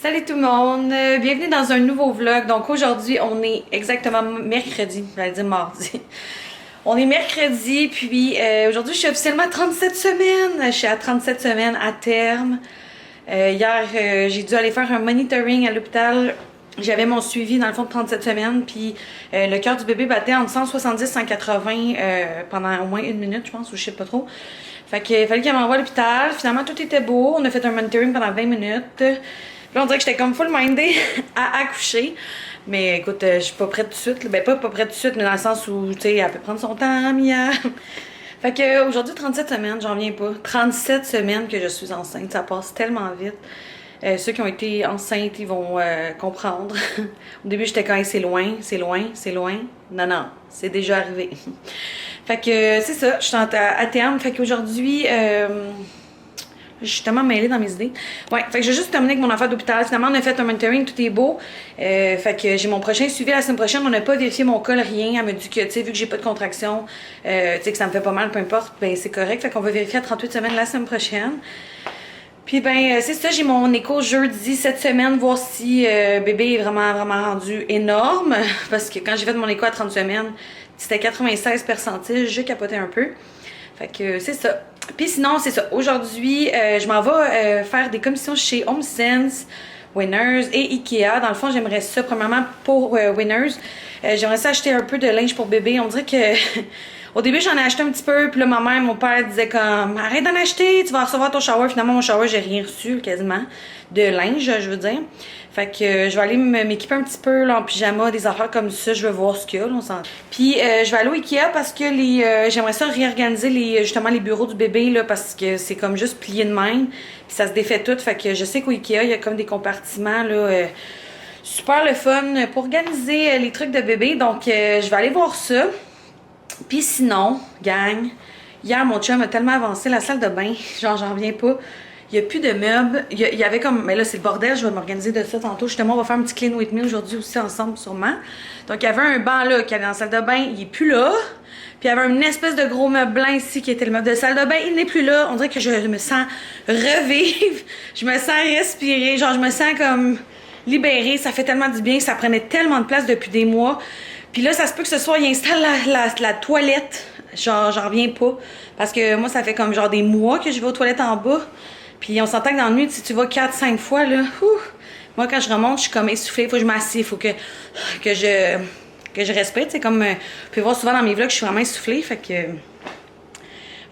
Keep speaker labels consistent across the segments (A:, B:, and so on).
A: Salut tout le monde, bienvenue dans un nouveau vlog. Donc aujourd'hui on est exactement mercredi, j'allais dire mardi. On est mercredi, puis aujourd'hui je suis officiellement à 37 semaines. Je suis à 37 semaines à terme. Hier j'ai dû aller faire un monitoring à l'hôpital. J'avais mon suivi dans le fond de 37 semaines, puis le cœur du bébé battait entre 170 et 180 pendant au moins une minute je pense, ou je sais pas trop. Fait qu'il fallait qu'elle m'envoie à l'hôpital. Finalement tout était beau, on a fait un monitoring pendant 20 minutes. Là, on dirait que j'étais comme full mindée à accoucher. Mais écoute, je suis pas prête tout de suite. Ben, pas prête tout de suite, mais dans le sens où, tu sais, elle peut prendre son temps, Mia. Fait que aujourd'hui, 37 semaines, j'en reviens pas. 37 semaines que je suis enceinte, ça passe tellement vite. Ceux qui ont été enceintes, ils vont comprendre. Au début, j'étais quand c'est loin, c'est loin, c'est loin. Non, non, c'est déjà arrivé. Fait que c'est ça, je suis à terme. Fait qu'aujourd'hui... je suis tellement mêlée dans mes idées. Ouais, fait que j'ai juste terminé avec mon enfant d'hôpital. Finalement, on a fait un monitoring, tout est beau. Fait que j'ai mon prochain suivi la semaine prochaine. On n'a pas vérifié mon col, rien. Elle me dit que, tu sais, vu que j'ai pas de contraction, tu sais, que ça me fait pas mal, peu importe, ben c'est correct. Fait qu'on va vérifier à 38 semaines la semaine prochaine. Puis ben, c'est ça, j'ai mon écho jeudi cette semaine, voir si bébé est vraiment rendu énorme. Parce que quand j'ai fait mon écho à 30 semaines, c'était 96 percentiles, j'ai capoté un peu. Fait que c'est ça. Puis sinon, c'est ça. Aujourd'hui, je m'en vais faire des commissions chez HomeSense, Winners et Ikea. Dans le fond, j'aimerais ça, premièrement, pour Winners. J'aimerais ça acheter un peu de linge pour bébé. On dirait que... Au début, j'en ai acheté un petit peu. Puis là, ma mère et mon père disaient comme... Arrête d'en acheter, tu vas recevoir ton shower. Finalement, mon shower, j'ai rien reçu, quasiment. De linge, je veux dire. Fait que je vais aller m'équiper un petit peu là, en pyjama, des affaires comme ça. Je vais voir ce qu'il y a, là, on s'en... Puis je vais aller au Ikea parce que j'aimerais ça réorganiser justement les bureaux du bébé là, parce que c'est comme juste plié de même. Puis ça se défait tout. Fait que je sais qu'au Ikea, il y a comme des compartiments là, super le fun pour organiser les trucs de bébé. Donc je vais aller voir ça. Puis sinon, gang, hier mon chum a tellement avancé la salle de bain, genre j'en reviens pas. Il n'y a plus de meubles. Il y avait comme... Mais là, c'est le bordel. Je vais m'organiser de ça tantôt. Justement, on va faire un petit clean with me aujourd'hui aussi ensemble, sûrement. Donc, il y avait un banc là qui allait dans la salle de bain. Il n'est plus là. Puis, il y avait une espèce de gros meuble blanc ici qui était le meuble de salle de bain. Il n'est plus là. On dirait que je me sens revivre. Je me sens respirer. Genre, je me sens comme libérée. Ça fait tellement du bien. Ça prenait tellement de place depuis des mois. Puis là, ça se peut que ce soir, il installe la toilette. Genre, j'en reviens pas. Parce que moi, ça fait comme genre des mois que je vais aux toilettes en bas. Puis on s'entend que dans la nuit, si tu vas 4-5 fois, là, moi quand je remonte, je suis comme essoufflée, faut que je m'assieds, faut que je respire, tu sais, comme, vous pouvez voir souvent dans mes vlogs, je suis vraiment essoufflée, fait que...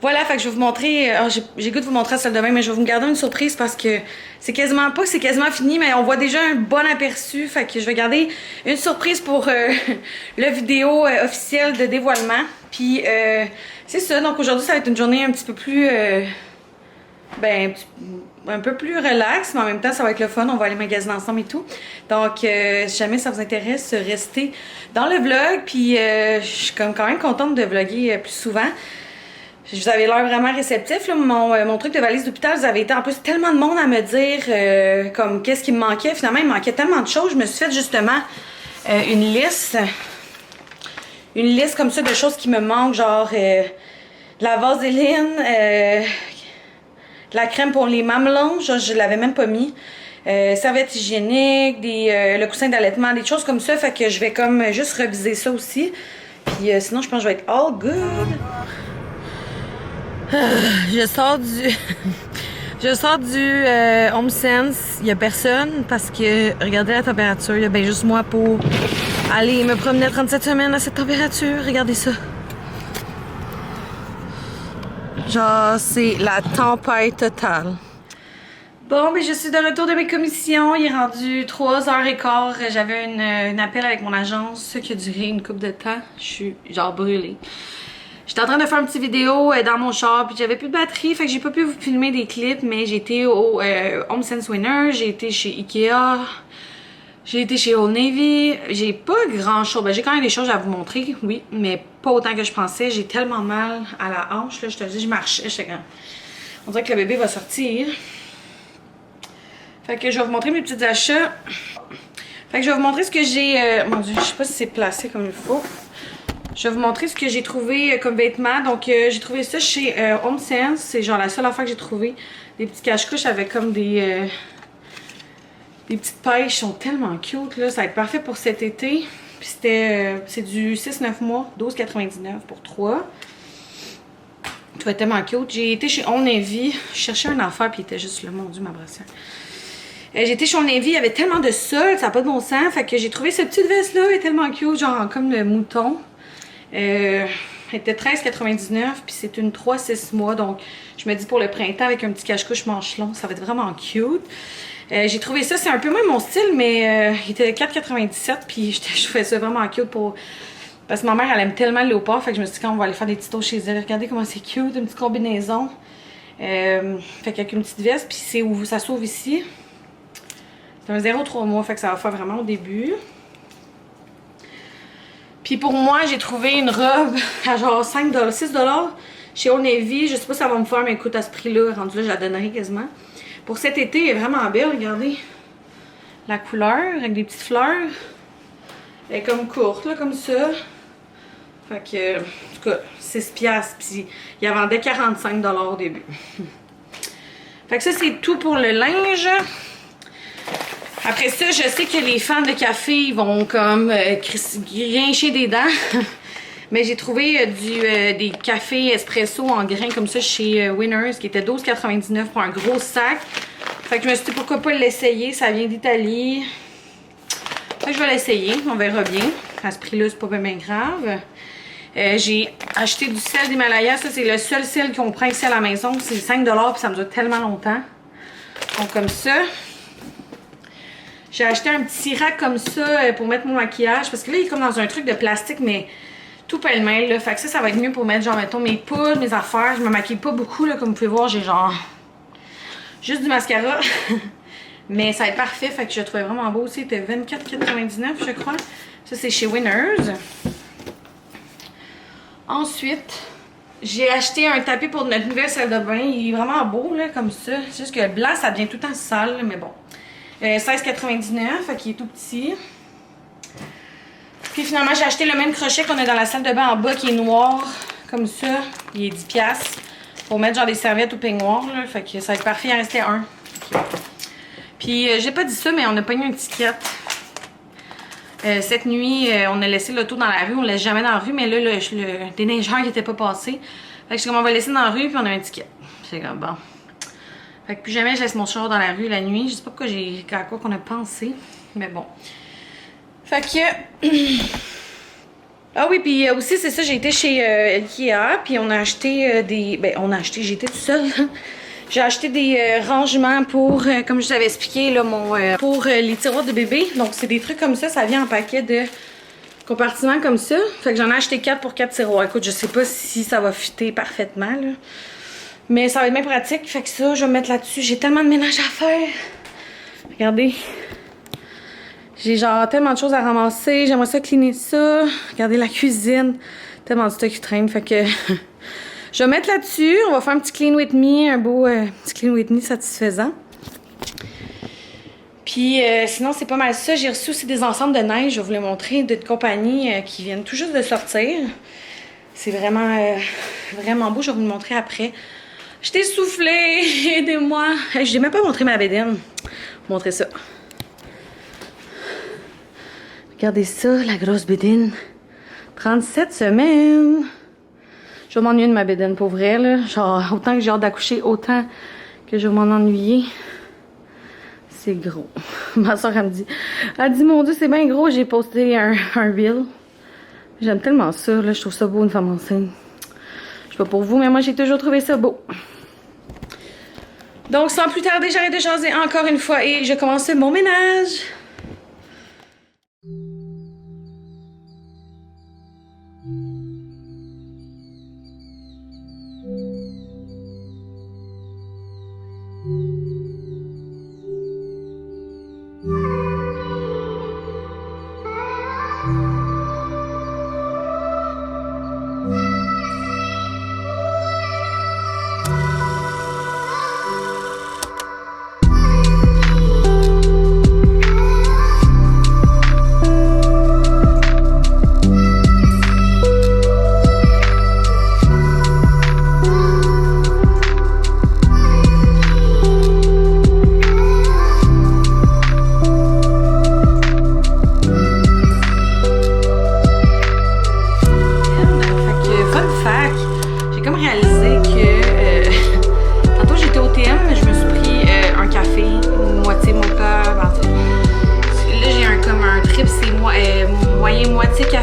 A: Voilà, fait que je vais vous montrer, j'ai goût de vous montrer la salle de bain, mais je vais vous garder une surprise parce que c'est quasiment fini, mais on voit déjà un bon aperçu, fait que je vais garder une surprise pour la vidéo officielle de dévoilement. Puis c'est ça, donc aujourd'hui ça va être une journée un petit peu plus... ben, un peu plus relax, mais en même temps, ça va être le fun. On va aller magasiner ensemble et tout. Donc, si jamais ça vous intéresse, restez dans le vlog. Puis, je suis quand même contente de vlogger plus souvent. Vous avez l'air vraiment réceptif. Là. Mon truc de valise d'hôpital, vous avez été en plus tellement de monde à me dire comme qu'est-ce qui me manquait. Finalement, il me manquait tellement de choses. Je me suis fait justement une liste. Une liste comme ça de choses qui me manquent, genre de la vaseline, de la crème pour les mamelons, je l'avais même pas mis. Serviettes hygiéniques, le coussin d'allaitement, des choses comme ça. Fait que je vais comme juste reviser ça aussi. Puis sinon, je pense que je vais être all good. Je sors du... je sors du HomeSense. Il y a personne parce que, regardez la température. Il y a bien juste moi pour aller me promener à 37 semaines à cette température. Regardez ça. Genre, c'est la tempête totale. Bon, mais je suis de retour de mes commissions. Il est rendu 3h15. J'avais une appel avec mon agence qui a duré une couple de temps. Je suis genre brûlée. J'étais en train de faire une petite vidéo dans mon char, puis j'avais plus de batterie, fait que j'ai pas pu vous filmer des clips, mais j'ai été au HomeSense Winner, j'ai été chez Ikea, j'ai été chez Old Navy. J'ai pas grand chose, ben j'ai quand même des choses à vous montrer, oui, mais pas autant que je pensais. J'ai tellement mal à la hanche, là, je te dis, je marchais, j'étais comme... On dirait que le bébé va sortir. Fait que je vais vous montrer mes petits achats. Fait que je vais vous montrer ce que j'ai... mon Dieu, je sais pas si c'est placé comme il faut. Je vais vous montrer ce que j'ai trouvé comme vêtements. Donc, j'ai trouvé ça chez HomeSense. C'est genre la seule affaire que j'ai trouvé. Des petits cache-couches avec comme des Les petites pêches sont tellement cute, là. Ça va être parfait pour cet été. Puis c'est du 6-9 mois, 12,99 pour 3. Ça va être tellement cute. J'ai été chez On Navy. Je cherchais un affaire, puis il était juste là. Mon Dieu, ma brassière. J'ai été chez On Navy, il y avait tellement de sol, ça n'a pas de bon sens. Fait que j'ai trouvé cette petite veste-là, elle est tellement cute, genre comme le mouton. Elle était 13,99, puis c'est une 3-6 mois. Donc, je me dis pour le printemps, avec un petit cache-couche manche long, ça va être vraiment cute. J'ai trouvé ça, c'est un peu moins mon style, mais il était 4,97, puis je trouvais ça vraiment cute pour... Parce que ma mère, elle aime tellement le léopard, fait que je me suis dit quand on va aller faire des petits tours chez elle, regardez comment c'est cute, une petite combinaison. Fait qu'avec une petite veste, puis c'est où ça s'ouvre ici. C'est un 0,3 mois, fait que ça va faire vraiment au début. Puis pour moi, j'ai trouvé une robe à genre 5 $, 6 $ chez Old Navy. Je sais pas si ça va me faire, mais écoute, à ce prix-là, rendu là, je la donnerai quasiment. Pour cet été, elle est vraiment belle, regardez. La couleur, avec des petites fleurs. Elle est comme courte, là, comme ça. Fait que, en tout cas, 6 $. Puis, il la vendait 45 $ au début. Fait que ça, c'est tout pour le linge. Après ça, je sais que les fans de café, ils vont comme grincher des dents. Mais j'ai trouvé des cafés espresso en grains comme ça chez Winners, qui était 12,99 pour un gros sac. Fait que je me suis dit pourquoi pas l'essayer, ça vient d'Italie. Fait que je vais l'essayer, on verra bien. À ce prix-là, c'est pas bien grave. J'ai acheté du sel d'Himalaya, ça c'est le seul sel qu'on prend ici à la maison. C'est 5 $ puis ça me dure tellement longtemps. Donc comme ça. J'ai acheté un petit rack comme ça pour mettre mon maquillage. Parce que là, il est comme dans un truc de plastique, mais tout pêle-mêle, là. Fait que ça va être mieux pour mettre, genre, mettons, mes poudres, mes affaires. Je me maquille pas beaucoup, là. Comme vous pouvez voir, j'ai genre juste du mascara. Mais ça va être parfait. Fait que je le trouvais vraiment beau aussi. Il était 24,99, je crois. Ça, c'est chez Winners. Ensuite, j'ai acheté un tapis pour notre nouvelle salle de bain. Il est vraiment beau, là, comme ça. C'est juste que le blanc, ça devient tout le temps sale, là, mais bon. 16,99, fait qu'il est tout petit. Puis finalement, j'ai acheté le même crochet qu'on a dans la salle de bain en bas, qui est noir, comme ça. Il est 10 $. Pour mettre genre des serviettes ou peignoirs, là. Fait que ça va être parfait, il en restait un. Puis j'ai pas dit ça, mais on a pogné un ticket. Cette nuit, on a laissé l'auto dans la rue. On laisse jamais dans la rue, mais là, le déneigeur n'était pas passé. Fait que je suis comme, on va laisser dans la rue, puis on a un ticket. C'est comme, bon. Fait que plus jamais je laisse mon char dans la rue la nuit. Je sais pas à quoi qu'on a pensé. Mais bon. Fait que... Ah oui, puis aussi, c'est ça, j'ai été chez Ikea. Puis on a acheté des... Ben, j'ai été tout seul. J'ai acheté des rangements pour, comme je vous avais expliqué, là, pour les tiroirs de bébé. Donc c'est des trucs comme ça vient en paquet de compartiments comme ça. Fait que j'en ai acheté 4 pour 4 tiroirs. Écoute, je sais pas si ça va fitter parfaitement, là. Mais ça va être bien pratique, fait que ça, je vais me mettre là-dessus. J'ai tellement de ménage à faire. Regardez. J'ai genre tellement de choses à ramasser. J'aimerais ça cleaner ça. Regardez la cuisine. Tellement de stock qui traîne, fait que... je vais mettre là-dessus. On va faire un petit clean with me. Un beau petit clean with me satisfaisant. Puis sinon, c'est pas mal ça. J'ai reçu aussi des ensembles de neige. Je vais vous les montrer de compagnie qui viennent tout juste de sortir. C'est vraiment, vraiment beau. Je vais vous le montrer après. Je t'ai soufflé, aidez-moi. Je n'ai même pas montré ma bédaine. Je vais vous montrer ça. Regardez ça, la grosse bédaine. 37 semaines. Je vais m'ennuyer de ma bédaine pour vrai, là. Genre, autant que j'ai hâte d'accoucher, autant que je vais m'en ennuyer. C'est gros. Ma soeur, elle dit, mon Dieu, c'est bien gros. J'ai posté un reel. J'aime tellement ça, là. Je trouve ça beau, une femme enceinte. Je sais pas pour vous, mais moi, j'ai toujours trouvé ça beau. Donc, sans plus tarder, j'arrête de jaser encore une fois et je commence mon ménage.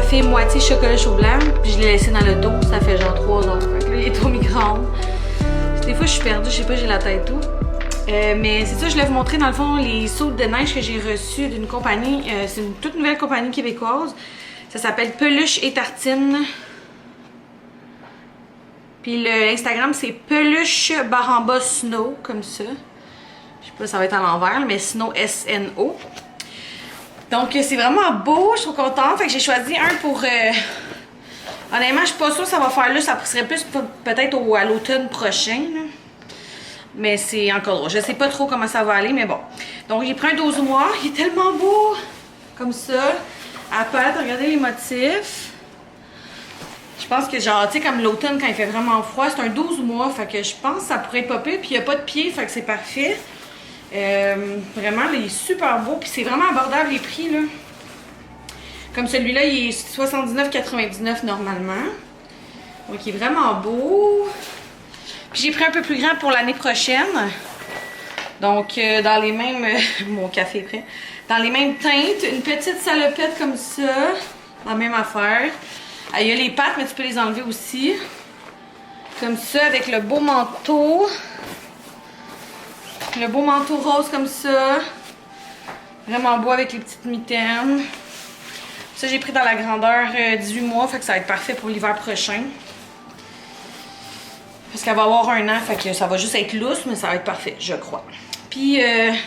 A: café moitié chocolat chaud blanc, puis je l'ai laissé dans le dos, ça fait genre 3 heures. Fait que là, il est au micro-ondes. Des fois, je suis perdue, je sais pas, j'ai la tête tout. Mais c'est ça, je voulais vous montrer dans le fond les sautes de neige que j'ai reçues d'une compagnie. C'est une toute nouvelle compagnie québécoise. Ça s'appelle Peluche et Tartine. Puis l'Instagram, c'est peluche_snow, comme ça. Je sais pas, ça va être à l'envers, mais snow, S-N-O. Donc, c'est vraiment beau, je suis trop contente. Fait que j'ai choisi un pour... Honnêtement, je suis pas sûre que ça va faire là. Ça serait plus peut-être à l'automne prochain. Là. Mais c'est encore drôle. Je sais pas trop comment ça va aller, mais bon. Donc, j'ai pris un 12 mois. Il est tellement beau. Comme ça. À palette, regardez les motifs. Je pense que genre, tu sais, comme l'automne, quand il fait vraiment froid, c'est un 12 mois. Fait que je pense que ça pourrait être pas pire. Puis, il n'y a pas de pied, fait que c'est parfait. Vraiment, là, il est super beau. Puis, c'est vraiment abordable les prix, là. Comme celui-là, il est 79,99 normalement. Donc, il est vraiment beau. Puis, j'ai pris un peu plus grand pour l'année prochaine. Donc, dans les mêmes... mon café est prêt. Dans les mêmes teintes. Une petite salopette comme ça. La même affaire. Il y a les pattes, mais tu peux les enlever aussi. Comme ça, avec le beau manteau. Le beau manteau rose comme ça. Vraiment beau avec les petites mitaines. Ça, j'ai pris dans la grandeur 18 mois, fait que ça va être parfait pour l'hiver prochain. Parce qu'elle va avoir 1 an, fait que ça va juste être lousse, mais ça va être parfait, je crois. Puis,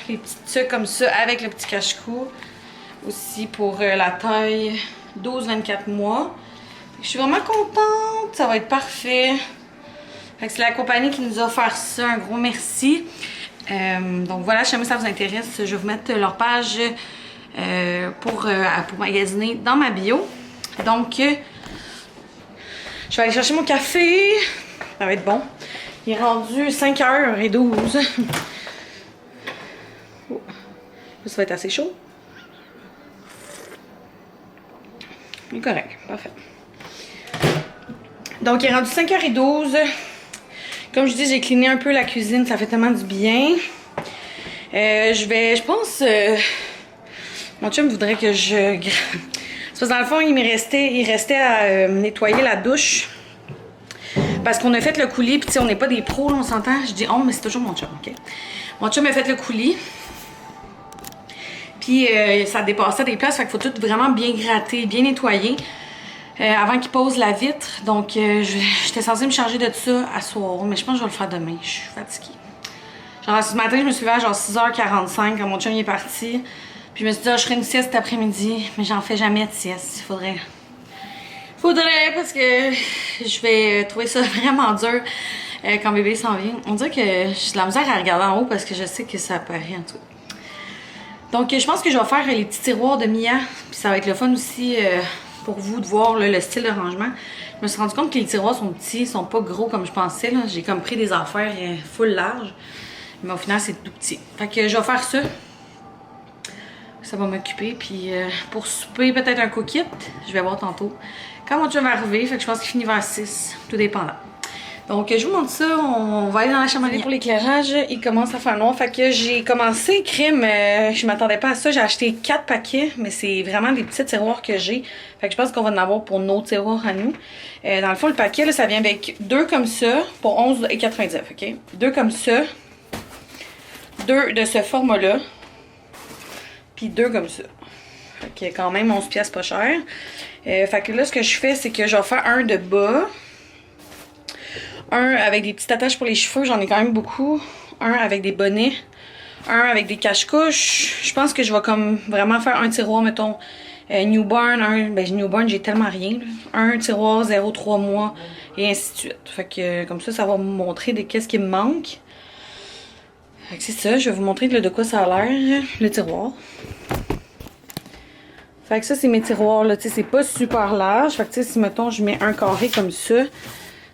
A: les petites trucs comme ça, avec le petit cache-cou. Aussi pour la taille 12-24 mois. Fait que je suis vraiment contente, ça va être parfait. Fait que c'est la compagnie qui nous a offert ça, un gros merci. Donc voilà, si jamais ça vous intéresse, je vais vous mettre leur page... pour magasiner dans ma bio. Donc, je vais aller chercher mon café. Ça va être bon. Il est rendu 5h12. Oh. Ça va être assez chaud. Il est correct. Parfait. Donc, il est rendu 5h12. Comme je dis, j'ai cleané un peu la cuisine. Ça fait tellement du bien. Je pense... Mon chum voudrait que je... C'est parce que dans le fond, il restait à nettoyer la douche. Parce qu'on a fait le coulis, puis tu sais, on n'est pas des pros, là, on s'entend. Je dis mais c'est toujours mon chum, ok? Mon chum a fait le coulis. Puis ça dépassait des places, fait qu'il faut tout vraiment bien gratter, bien nettoyer. Avant qu'il pose la vitre. Donc, j'étais censée me charger de ça à soir. Mais je pense que je vais le faire demain. Je suis fatiguée. Genre, ce matin, je me suis levée à genre 6h45 quand mon chum est parti. Puis je me suis dit, je ferai une sieste cet après-midi, mais j'en fais jamais de sieste. Faudrait, parce que je vais trouver ça vraiment dur quand bébé s'en vient. On dirait que j'ai de la misère à regarder en haut parce que je sais que ça apparaît en tout. Donc, je pense que je vais faire les petits tiroirs de Mia. Puis ça va être le fun aussi pour vous de voir là, le style de rangement. Je me suis rendu compte que les tiroirs sont petits, sont pas gros comme je pensais. J'ai comme pris des affaires full large. Mais au final, c'est tout petit. Fait que je vais faire ça. Ça va m'occuper. Puis pour souper, peut-être un cookit. Je vais voir tantôt. Quand mon chum va arriver, fait que je pense qu'il finit vers 6. Tout dépendant. Donc je vous montre ça. On va aller dans la chambre à lire. Pour l'éclairage, il commence à faire noir. Fait que j'ai commencé crème. Je m'attendais pas à ça. J'ai acheté 4 paquets. Mais c'est vraiment des petits tiroirs que j'ai. Fait que je pense qu'on va en avoir pour nos tiroirs à nous. Dans le fond, le paquet, là, ça vient avec 2 comme ça. Pour 11,99. OK? 2 comme ça. 2 de ce format-là. Puis 2 comme ça. Fait que quand même 11 piastres pas cher. Fait que là, ce que je fais, c'est que je vais faire un de bas. Un avec des petites attaches pour les cheveux, j'en ai quand même beaucoup. Un avec des bonnets. Un avec des cache-couches. Je pense que je vais comme vraiment faire un tiroir, mettons, newborn. Newborn, j'ai tellement rien. Là. Un tiroir 0,3 mois et ainsi de suite. Fait que comme ça va me montrer qu'est-ce qui me manque. Fait que c'est ça, je vais vous montrer de quoi ça a l'air, le tiroir. Fait que ça, c'est mes tiroirs, là, tu sais, c'est pas super large. Fait que, tu sais, si, mettons, je mets un carré comme ça,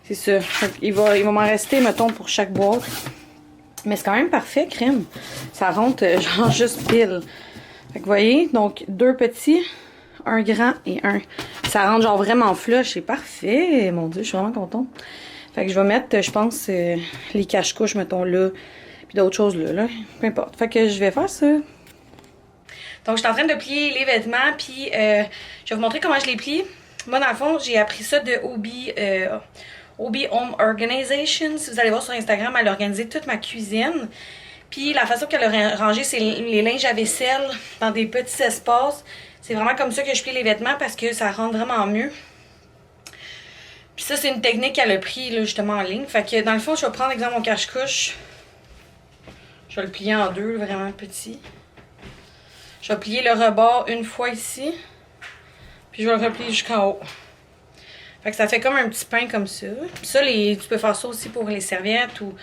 A: c'est ça. Fait qu'il va m'en rester, mettons, pour chaque boîte. Mais c'est quand même parfait, crème. Ça rentre, genre, juste pile. Fait que, vous voyez, donc, 2 petits, un grand et un. Ça rentre, genre, vraiment flush. C'est parfait. Mon Dieu, je suis vraiment contente. Fait que je vais mettre, je pense, les cache-couches, mettons, là. Puis d'autres choses là. Peu importe. Fait que je vais faire ça. Donc, je suis en train de plier les vêtements, puis je vais vous montrer comment je les plie. Moi, dans le fond, j'ai appris ça de Obi Home Organization. Si vous allez voir sur Instagram, elle a organisé toute ma cuisine. Puis la façon qu'elle a rangé, c'est les linges à vaisselle dans des petits espaces. C'est vraiment comme ça que je plie les vêtements parce que ça rend vraiment mieux. Puis ça, c'est une technique qu'elle a pris là, justement en ligne. Fait que dans le fond, je vais prendre exemple mon cache-couche. Je vais le plier en deux, vraiment petit. Je vais plier le rebord une fois ici. Puis je vais le replier jusqu'en haut. Fait que ça fait comme un petit pain comme ça. Puis ça, tu peux faire ça aussi pour les serviettes ou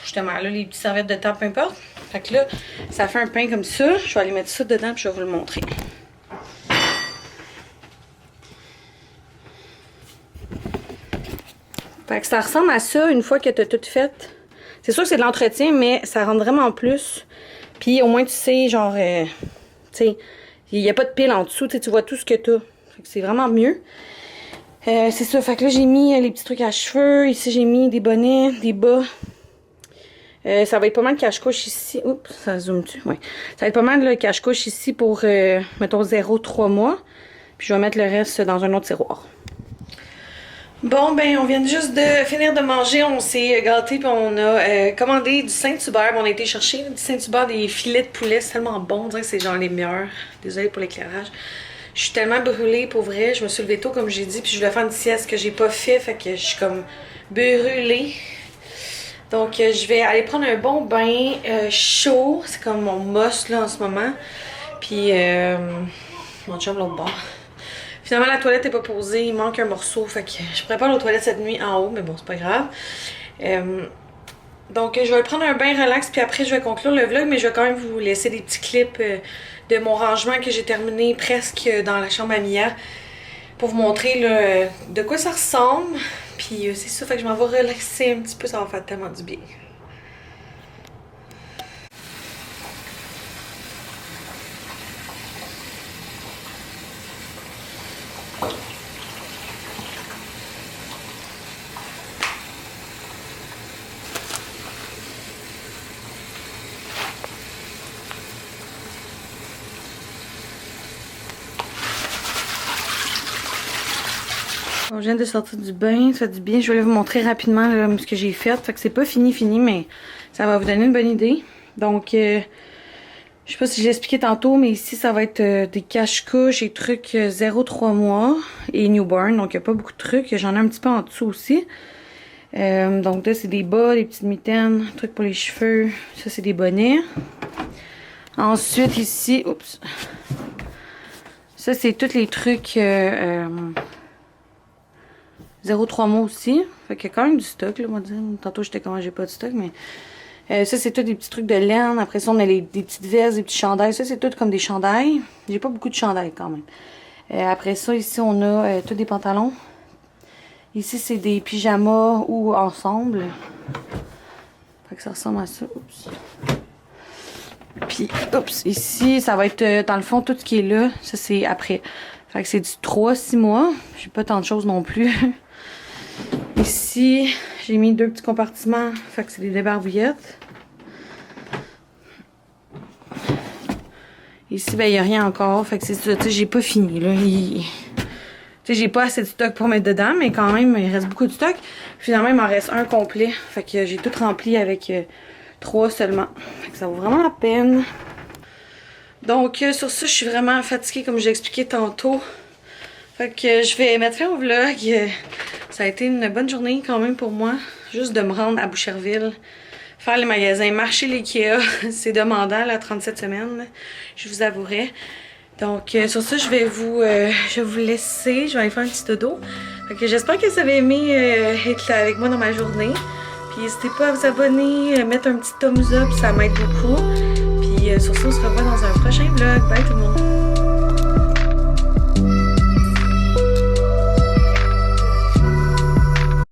A: justement là, les petites serviettes de table, peu importe. Fait que là, ça fait un pain comme ça. Je vais aller mettre ça dedans puis je vais vous le montrer. Fait que ça ressemble à ça une fois que tu as tout fait. C'est sûr que c'est de l'entretien, mais ça rentre vraiment plus. Puis au moins tu sais, genre, tu sais, il n'y a pas de pile en dessous, tu vois tout ce que tu as. C'est vraiment mieux. C'est ça, fait que là j'ai mis les petits trucs à cheveux. Ici j'ai mis des bonnets, des bas. Ça va être pas mal de cache-couche ici. Oups, ça zoome-tu? Oui. Ça va être pas mal de cache-couche ici pour, mettons, 0,3 mois. Puis je vais mettre le reste dans un autre tiroir. Bon, ben, on vient juste de finir de manger. On s'est gâtés puis on a commandé du Saint-Hubert. On a été chercher du Saint-Hubert des filets de poulet. C'est tellement bon. On dirait que c'est genre les meilleurs. Désolée pour l'éclairage. Je suis tellement brûlée, pour vrai. Je me suis levée tôt, comme j'ai dit. Puis je voulais faire une sieste que j'ai pas fait. Fait que je suis comme brûlée. Donc, je vais aller prendre un bon bain chaud. C'est comme mon must là en ce moment. Puis, mon chum l'autre bord. Finalement, la toilette n'est pas posée. Il manque un morceau. Fait que je prépare l'autre toilette cette nuit en haut. Mais bon, c'est pas grave. Donc, je vais prendre un bain relax. Puis après, je vais conclure le vlog. Mais je vais quand même vous laisser des petits clips de mon rangement que j'ai terminé presque dans la chambre à Mia. Pour vous montrer là, de quoi ça ressemble. Puis c'est ça, fait que je m'en vais relaxer un petit peu, ça va faire tellement du bien. Bon, je viens de sortir du bain, ça fait du bien. Je voulais vous montrer rapidement là, ce que j'ai fait. Fait que c'est pas fini, mais ça va vous donner une bonne idée. Donc, je sais pas si je l'ai expliqué tantôt, mais ici, ça va être des cache-couches et trucs 0,3 mois et newborn. Donc, il n'y a pas beaucoup de trucs. J'en ai un petit peu en dessous aussi. Donc là, c'est des bas, des petites mitaines, trucs pour les cheveux. Ça, c'est des bonnets. Ensuite, ici, oups. Ça, c'est tous les trucs 0,3 mois aussi. Fait qu'il y a quand même du stock, là, on va dire. Tantôt, j'étais comment j'ai pas de stock, mais... ça, c'est tout des petits trucs de laine. Après ça, on a des petites vestes, des petits chandails. Ça, c'est tout comme des chandails. J'ai pas beaucoup de chandails, quand même. Après ça, ici, on a tous des pantalons. Ici, c'est des pyjamas ou ensemble. Fait que ça ressemble à ça. Oups. Puis, oups, ici, ça va être, dans le fond, tout ce qui est là. Ça, c'est après. Fait que c'est du 3-6 mois. J'ai pas tant de choses non plus. Ici, j'ai mis 2 petits compartiments. Fait que c'est des débarbouillettes. Ici, ben, il n'y a rien encore. Fait que c'est ça. Tu sais, j'ai pas fini, là. Tu sais, j'ai pas assez de stock pour mettre dedans, mais quand même, il reste beaucoup de stock. Finalement, il m'en reste un complet. Fait que j'ai tout rempli avec 3 seulement. Fait que ça vaut vraiment la peine. Donc, sur ça, je suis vraiment fatiguée, comme j'ai expliqué tantôt. Fait que je vais mettre fin au vlog. Ça a été une bonne journée quand même pour moi. Juste de me rendre à Boucherville, faire les magasins, marcher l'IKEA. C'est demandant, là, 37 semaines, je vous avouerai. Donc, sur ça, je vais vous laisser. Je vais aller faire un petit dodo. Fait que j'espère que vous avez aimé être là avec moi dans ma journée. Puis, n'hésitez pas à vous abonner, mettre un petit thumbs up, ça m'aide beaucoup. Puis, sur ça, on se revoit dans un prochain vlog. Bye tout le monde!